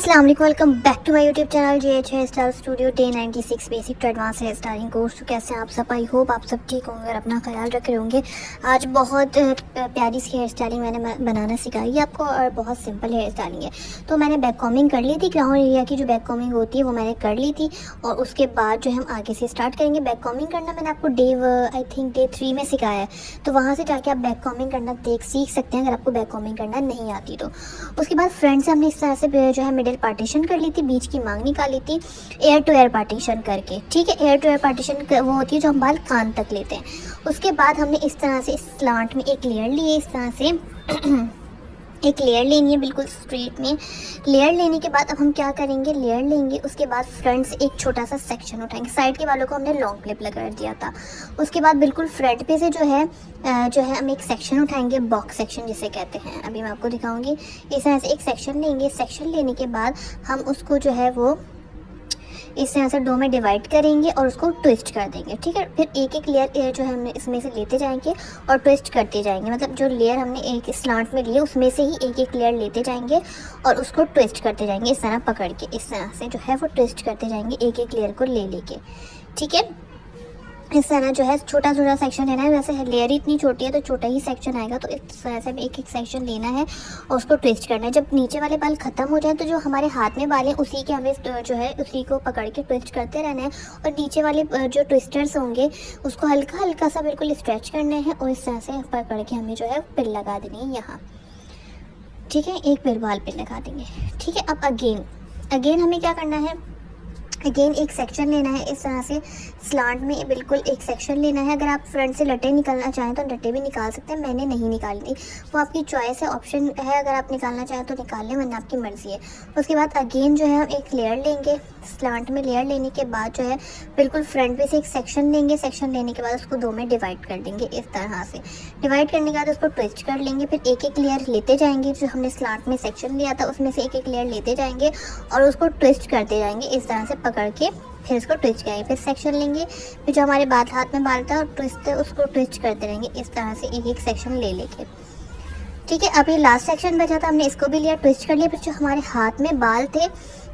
अस्सलाम वालेकुम, welcome back to my YouTube channel JH hair style studio day 96 basic to advance hair styling course. तो कैसे हैं आप सब? आई होप आप सब ठीक होंगे और अपना ख्याल रख रहे होंगे। आज बहुत प्यारी सी हेयर स्टाइलिंग मैंने बनाना सिखाई है आपको और बहुत सिंपल हेयर स्टाइलिंग है। तो मैंने बैक कॉमिंग कर ली थी, क्राउन एरिया की जो बैक कॉमिंग होती है वो मैंने कर ली थी और उसके बाद जो हम आगे से स्टार्ट करेंगे। बैक कॉमिंग करना मैंने आपको आई थिंक डे 3 में सिखाया है, तो वहाँ से जाके आप बैक कॉमिंग करना सीख सकते हैं अगर आपको बैक कॉमिंग करना नहीं आती तो। उसके बाद फ्रंट से हमने इस तरह से जो है मिडिल पार्टीशन कर ली थी, बीच की मांग निकाली थी एयर टू एयर पार्टीशन करके। ठीक है, एयर टू एयर पार्टीशन वो होती है जो हम बाल कान तक लेते हैं। उसके बाद हमने इस तरह से स्लांट में एक लेयर ली है, इस तरह से एक लेयर लेनी है बिल्कुल स्ट्रेट में। लेयर लेने के बाद अब हम क्या करेंगे, लेयर लेंगे, उसके बाद फ्रंट से एक छोटा सा सेक्शन उठाएंगे। साइड के बालों को हमने लॉन्ग क्लिप लगा दिया था। उसके बाद बिल्कुल फ्रंट पे से जो है हम एक सेक्शन उठाएंगे, बॉक्स सेक्शन जिसे कहते हैं। अभी मैं आपको दिखाऊंगी। इस तरह से एक सेक्शन लेंगे। सेक्शन लेने के बाद हम उसको जो है वो इस तरह से दो में डिवाइड करेंगे और उसको ट्विस्ट कर देंगे। ठीक है, फिर एक एक लेयर जो है हमने इसमें से लेते जाएंगे और ट्विस्ट करते जाएंगे। मतलब जो लेयर हमने एक स्लांट में लिए उसमें से ही एक एक लेयर लेते जाएंगे और उसको ट्विस्ट करते जाएंगे। इस तरह पकड़ के इस तरह से जो है वो ट्विस्ट करते जाएंगे एक एक लेयर को ले लेके। ठीक है, इस तरह जो है छोटा छोटा सेक्शन लेना है। वैसे लेयर इतनी छोटी है तो छोटा ही सेक्शन आएगा, तो इस तरह से एक एक सेक्शन लेना है और उसको ट्विस्ट करना है। जब नीचे वाले बाल ख़त्म हो जाए तो जो हमारे हाथ में बाल हैं उसी के हमें जो है उसी को पकड़ के ट्विस्ट करते रहना है और नीचे वाले जो ट्विस्टर्स होंगे उसको हल्का हल्का सा बिल्कुल स्ट्रेच करना है और इस तरह से पकड़ के हमें जो है पिन लगा देनी है यहाँ। ठीक है, एक पिन बाल पे लगा देंगे। ठीक है, अब अगेन हमें क्या करना है, अगेन एक सेक्शन लेना है। इस तरह से स्लांट में बिल्कुल एक सेक्शन लेना है। अगर आप फ्रंट से लटे निकालना चाहें तो लटे भी निकाल सकते हैं, मैंने नहीं निकाली थी, वो आपकी चॉइस है, ऑप्शन है। अगर आप निकालना चाहें तो निकाल लें, वरना आपकी मर्ज़ी है। उसके बाद अगेन जो है हम एक लेयर लेंगे। स्लांट में लेयर लेने के बाद जो है बिल्कुल फ्रंट पे से एक सेक्शन लेंगे। सेक्शन लेने के बाद उसको दो में डिवाइड कर देंगे। इस तरह से डिवाइड करने के बाद उसको ट्विस्ट कर लेंगे। फिर एक एक लेयर लेते जाएंगे, जो हमने स्लांट में सेक्शन लिया था उसमें से एक एक लेयर लेते जाएंगे और उसको ट्विस्ट करते जाएंगे इस तरह से पकड़ के। फिर इसको ट्विस्ट करेंगे, फिर सेक्शन लेंगे, फिर जो हमारे बाल हाथ में बाल था और ट्विस्ट है उसको ट्विस्ट करते रहेंगे इस तरह से एक एक सेक्शन ले लेके। ठीक है, अब ये लास्ट सेक्शन बचा था, हमने इसको भी लिया, ट्विस्ट कर लिया। फिर जो हमारे हाथ में बाल थे,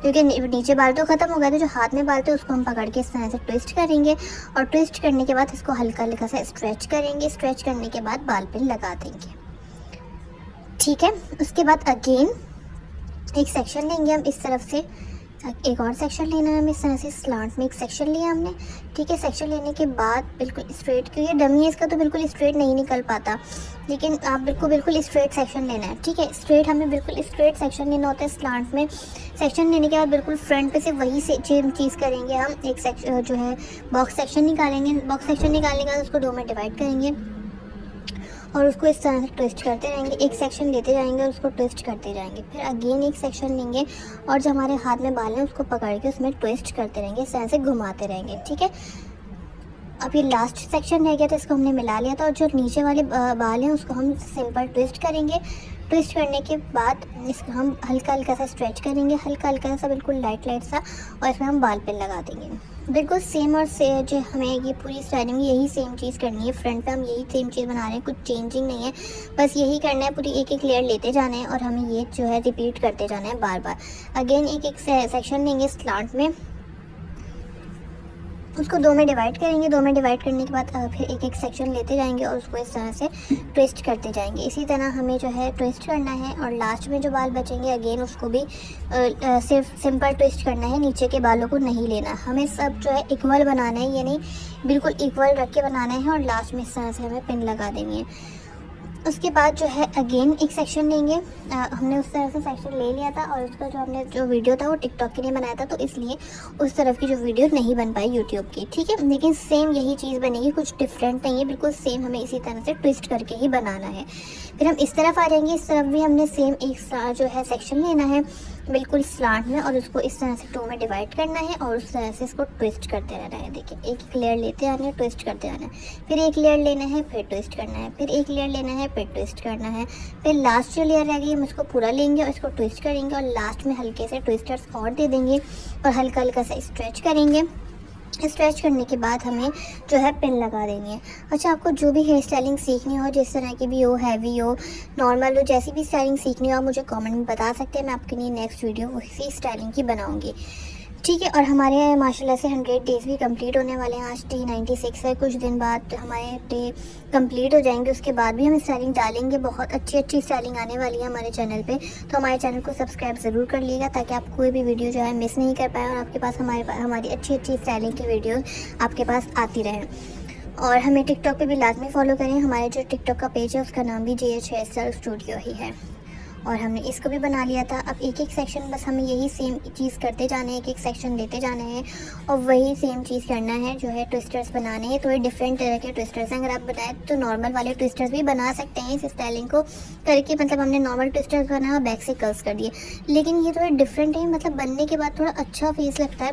क्योंकि नीचे बाल तो ख़त्म हो गए थे, जो हाथ में बाल थे उसको हम पकड़ के इस तरह से ट्विस्ट करेंगे और ट्विस्ट करने के बाद इसको हल्का हल्का सा स्ट्रेच करेंगे। स्ट्रेच करने के बाद बाल पिन लगा देंगे। ठीक है, उसके बाद अगेन एक सेक्शन लेंगे हम इस तरफ से, एक और सेक्शन लेना है हमें। इस तरह से स्लांट में एक सेक्शन लिया हमने। ठीक है, सेक्शन लेने के बाद बिल्कुल स्ट्रेट, क्योंकि डमी है इसका तो बिल्कुल स्ट्रेट नहीं निकल पाता, लेकिन आप बिल्कुल स्ट्रेट सेक्शन लेना है। ठीक है, स्ट्रेट हमें बिल्कुल स्ट्रेट सेक्शन लेना होता है स्लांट में। सेक्शन लेने के बाद बिल्कुल फ्रंट पे से वही से सेम चीज़ करेंगे हम। एक सेक्शन जो है बॉक्स सेक्शन निकालेंगे। बॉक्स सेक्शन निकालने के बाद उसको दो में डिवाइड करेंगे और उसको इस तरह से ट्विस्ट करते रहेंगे। एक सेक्शन लेते जाएंगे और उसको ट्विस्ट करते जाएंगे। फिर अगेन एक सेक्शन लेंगे और जो हमारे हाथ में बाल हैं उसको पकड़ के उसमें ट्विस्ट करते रहेंगे, इस तरह से घुमाते रहेंगे। ठीक है, अब ये लास्ट सेक्शन रह गया था, इसको हमने मिला लिया था और जो नीचे वाले बाल हैं उसको हम सिंपल ट्विस्ट करेंगे। ट्विस्ट करने के बाद इसको हम हल्का हल्का सा स्ट्रेच करेंगे, हल्का हल्का सा बिल्कुल लाइट सा, और इसमें हम बाल पिन लगा देंगे। बिल्कुल सेम और जो हमें ये पूरी स्टाइलिंग यही सेम चीज़ करनी है। फ्रंट पे हम यही सेम चीज़ बना रहे हैं, कुछ चेंजिंग नहीं है, बस यही करना है। पूरी एक एक लेयर लेते जाना है और हमें ये जो है रिपीट करते जाना है बार बार। अगेन एक एक सेक्शन लेंगे स्लांट में, उसको दो में डिवाइड करेंगे। दो में डिवाइड करने के बाद फिर एक एक सेक्शन लेते जाएंगे और उसको इस तरह से ट्विस्ट करते जाएंगे। इसी तरह हमें जो है ट्विस्ट करना है और लास्ट में जो बाल बचेंगे अगेन उसको भी सिर्फ सिंपल ट्विस्ट करना है, नीचे के बालों को नहीं लेना। हमें सब जो है इक्वल बनाना है, यानी बिल्कुल इक्वल रख के बनाना है और लास्ट में इस तरह से हमें पिन लगा देनी है। उसके बाद जो है अगेन एक सेक्शन लेंगे। हमने उस तरह से सेक्शन ले लिया था और उसका जो वीडियो था वो टिकटॉक के लिए बनाया था, तो इसलिए उस तरफ की जो वीडियो नहीं बन पाई यूट्यूब की। ठीक है, लेकिन सेम यही चीज़ बनेगी, कुछ डिफरेंट नहीं है, बिल्कुल सेम हमें इसी तरह से ट्विस्ट करके ही बनाना है। फिर हम इस तरफ आ जाएंगे। इस तरफ भी हमने सेम एक जो है सेक्शन लेना है बिल्कुल स्लांट में और उसको इस तरह से टू में डिवाइड करना है और उस तरह से इसको ट्विस्ट करते रहना है। देखिए, एक एक लेयर लेते आना है, ट्विस्ट करते आना है, फिर एक लेयर लेना है, फिर ट्विस्ट करना है, फिर एक लेयर लेना है, फिर ट्विस्ट करना है, फिर लास्ट जो लेयर रह गई हम इसको पूरा लेंगे और इसको ट्विस्ट करेंगे और लास्ट में हल्के से ट्विस्टर्स और दे देंगे और हल्का हल्का सा स्ट्रेच करेंगे। स्ट्रेच करने के बाद हमें जो है पिन लगा देनी है। अच्छा, आपको जो भी हेयर स्टाइलिंग सीखनी हो, जिस तरह की भी हो, हैवी हो, नॉर्मल हो, जैसी भी स्टाइलिंग सीखनी हो आप मुझे कमेंट में बता सकते हैं। मैं आपके लिए नेक्स्ट वीडियो उसी स्टाइलिंग की बनाऊंगी, ठीक है। और हमारे माशाल्लाह से 100 डेज़ भी कंप्लीट होने वाले हैं। आज डे 96 है। कुछ दिन बाद हमारे डे कंप्लीट हो जाएंगे, उसके बाद भी हम स्टाइलिंग डालेंगे। बहुत अच्छी स्टाइलिंग आने वाली है हमारे चैनल पे, तो हमारे चैनल को सब्सक्राइब ज़रूर कर लीजिएगा ताकि आप कोई भी वीडियो जो है मिस नहीं कर पाएँ और आपके पास हमारी अच्छी स्टाइलिंग की वीडियो आपके पास आती रहें। और हमें टिकटॉक पे भी लाजमी फॉलो करें। हमारे जो टिकटॉक का पेज है उसका नाम भी JH हेयर स्टाइल स्टूडियो ही है। और हमने इसको भी बना लिया था। अब एक सेक्शन बस हमें यही सेम चीज़ करते जाना है, एक सेक्शन लेते जाना है और वही सेम चीज़ करना है। जो है ट्विस्टर्स बनाने हैं, थोड़े डिफरेंट तरह के ट्विस्टर्स हैं। अगर आप बनाए तो नॉर्मल वाले ट्विस्टर्स भी बना सकते हैं इस स्टाइलिंग को करके। मतलब हमने नॉर्मल ट्विस्टर्स बनाया और बैक से कर्ल्स कर दिए, लेकिन ये थोड़े डिफरेंट है। मतलब बनने के बाद थोड़ा अच्छा फेस लगता है,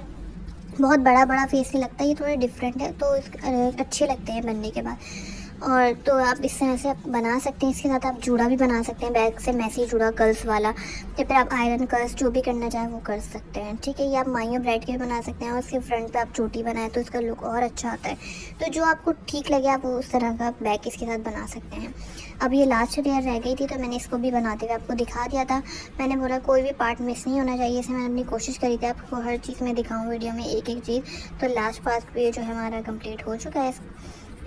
बहुत बड़ा फेस नहीं लगता। ये थोड़े डिफरेंट है तो अच्छे लगते हैं बनने के बाद। और तो आप इस तरह से आप बना सकते हैं। इसके साथ आप जूड़ा भी बना सकते हैं, बैक से मैसी जूड़ा कर्ल्स वाला, या फिर आप आयरन कर्ल्स जो भी करना चाहें वो कर सकते हैं, ठीक है। ये आप माइयों ब्राइड के भी बना सकते हैं और उसके फ्रंट पे आप चोटी बनाएं तो इसका लुक और अच्छा आता है। तो जो आपको ठीक लगे आप उस तरह का बैक इसके साथ बना सकते हैं। अब ये लास्ट लेयर रह गई थी तो मैंने इसको भी बनाते हुए आपको दिखा दिया था। मैंने बोला कोई भी पार्ट मिस नहीं होना चाहिए, इसमें मैंने अपनी कोशिश करी थी आपको हर चीज़ में दिखाऊँ वीडियो में एक चीज़। तो लास्ट पार्ट पे जो है हमारा कंप्लीट हो चुका है।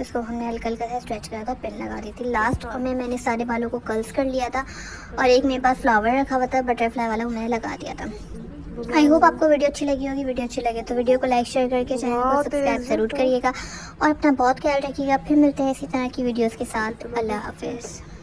इसको हमने हल्का हल्का सा स्ट्रेच करा था, पिन लगा दी थी। लास्ट में मैंने सारे बालों को कर्ल्स कर लिया था और एक मेरे पास फ्लावर रखा हुआ था बटरफ्लाई वाला, उन्हें लगा दिया था। आई होप आपको वीडियो अच्छी लगी होगी। वीडियो अच्छी लगे तो वीडियो को लाइक शेयर करके चैनल को सब्सक्राइब ज़रूर करिएगा और अपना बहुत ख्याल रखिएगा। फिर मिलते हैं इसी तरह की वीडियोज़ के साथ। अल्लाह हाफिज़।